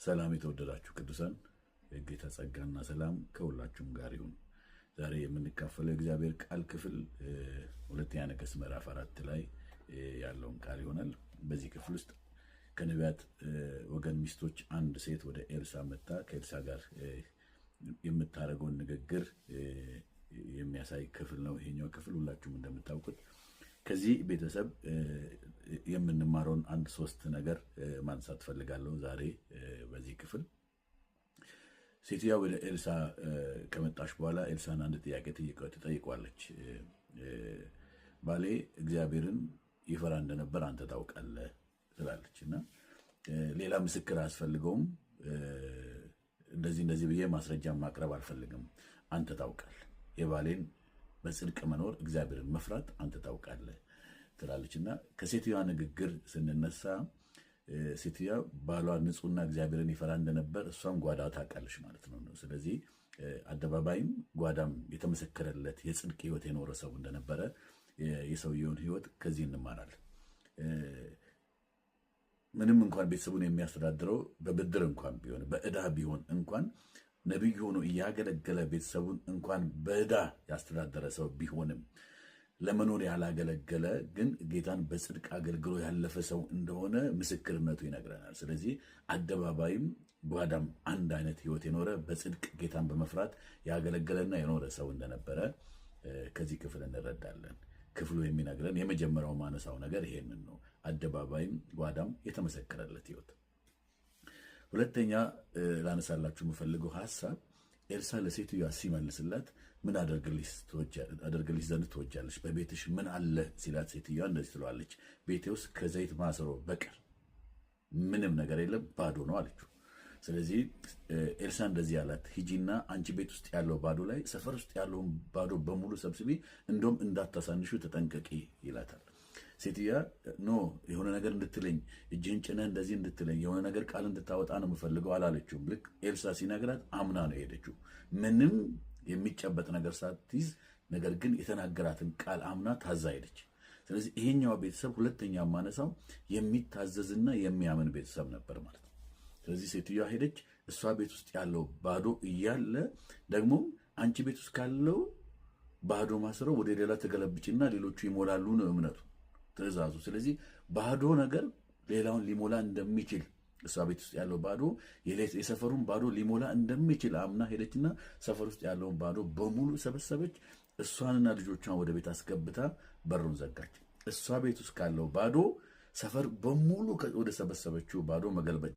ሰላም የተወደዳችሁ ቅዱሳን የጌታ ጸጋና ሰላም ከሁላችሁም ጋር ይሁን። ዛሬ የምንካፈለው የእግዚአብሔር ቃል ክፍል ሁለተኛ ነገሥት ምዕራፍ 4 ላይ ያለውን ቃል ይሆናል። በዚህ ክፍል ውስጥ ከነቢያት ወገን ሚስቶች አንድ ሴት ወደ ኤልሳ መጣ ከኤልሳ ጋር የምታደርገውን ንግግር የሚያሳይ ክፍል ነው። ይሄኛው ክፍል ሁላችሁም እንደምታውቁት ከዚህ ቤተሰብ የምንማረውን አንድ ሶስት ነገር ማንሳት ፈልጋለሁ ዛሬ በዚህ ክፍል። ሴትያ ወደ ኤልሳ ከመጣች በኋላ ኤልሳን አንድ ጥያቄ ትጠይቋለች። ባሌ እግዚአብሔርን ይፈራ እንደነበር አንተ ታውቃለህ ትላለች እና ሌላ ምስክር አያስፈልገውም። እንደዚህ ብዬ ማስረጃ ማቅረብ አልፈልግም። አንተ ታውቃለህ የባሌን በጽድቅ መኖር እግዚአብሔርን መፍራት አንተ ታውቃለህ ትላለችና ከሴትዮዋ ንግግር ስንነሳ ሴትዮዋ ባሏ ንጹህና እግዚአብሔርን ይፈራ እንደነበር እሷም ጓዳ ታውቃለች ማለት ነው። ስለዚህ አደባባይም ጓዳም የተመሰከረለት የጽድቅ ህይወት የኖረ ሰው እንደነበረ የሰውየውን ህይወት ከዚህ እንማራለን። ምንም እንኳን ቤተሰቡን የሚያስተዳድረው በብድር እንኳን ቢሆን በዕዳ ቢሆን እንኳን ነቢይ ሆኖ እያገለገለ ቤተሰቡን እንኳን በዕዳ ያስተዳደረ ሰው ቢሆንም ለመኖር ያላገለገለ ግን ጌታን በጽድቅ አገልግሎ ያለፈ ሰው እንደሆነ ምስክርነቱ ይነግረናል። ስለዚህ አደባባይም ጓዳም አንድ አይነት ህይወት የኖረ በጽድቅ ጌታን በመፍራት ያገለገለና የኖረ ሰው እንደነበረ ከዚህ ክፍል እንረዳለን። ክፍሉ የሚነግረን የመጀመሪያው ማነሳው ነገር ይሄንን ነው። አደባባይም ጓዳም የተመሰከረለት ህይወት። ሁለተኛ ላነሳላችሁ የምፈልገው ሐሳብ ኤልሳ ለሴትዮዋ ሲመልስላት ምን አደርግልሽ ዘንድ ትወጃለሽ? በቤትሽ ምን አለ ሲላት ሴትዮዋ እንደዚህ ትለዋለች፣ ቤቴ ውስጥ ከዘይት ማሰሮ በቀር ምንም ነገር የለም፣ ባዶ ነው አለችው። ስለዚህ ኤልሳ እንደዚህ አላት፣ ሂጂና አንቺ ቤት ውስጥ ያለው ባዶ ላይ ሰፈር ውስጥ ያለውን ባዶ በሙሉ ሰብስቢ፣ እንደውም እንዳታሳንሹ ተጠንቀቂ ይላታል። ሴትዮዋ ኖ የሆነ ነገር እንድትለኝ እጅህን ጭነህ እንደዚህ እንድትለኝ የሆነ ነገር ቃል እንድታወጣ ነው የምፈልገው አላለችውም። ልክ ኤልሳ ሲነግራት አምና ነው የሄደችው፣ ምንም የሚጨበጥ ነገር ሳትይዝ፣ ነገር ግን የተናገራትን ቃል አምና ታዛ ሄደች። ስለዚህ ይሄኛው ቤተሰብ ሁለተኛ ማነሳው የሚታዘዝና የሚያምን ቤተሰብ ነበር ማለት ነው። ስለዚህ ሴትዮዋ ሄደች፣ እሷ ቤት ውስጥ ያለው ባዶ እያለ ደግሞ አንቺ ቤት ውስጥ ካለው ባዶ ማሰረው ወደ ሌላ ተገለብጭና ሌሎቹ ይሞላሉ ነው እምነቱ ትእዛዙ። ስለዚህ ባዶ ነገር ሌላውን ሊሞላ እንደሚችል እሷ ቤት ውስጥ ያለው ባዶ የሰፈሩን ባዶ ሊሞላ እንደሚችል አምና ሄደችና ሰፈር ውስጥ ያለውን ባዶ በሙሉ ሰበሰበች። እሷንና ልጆቿን ወደ ቤት አስገብታ በሩን ዘጋች። እሷ ቤት ውስጥ ካለው ባዶ ሰፈር በሙሉ ወደ ሰበሰበችው ባዶ መገልበጥ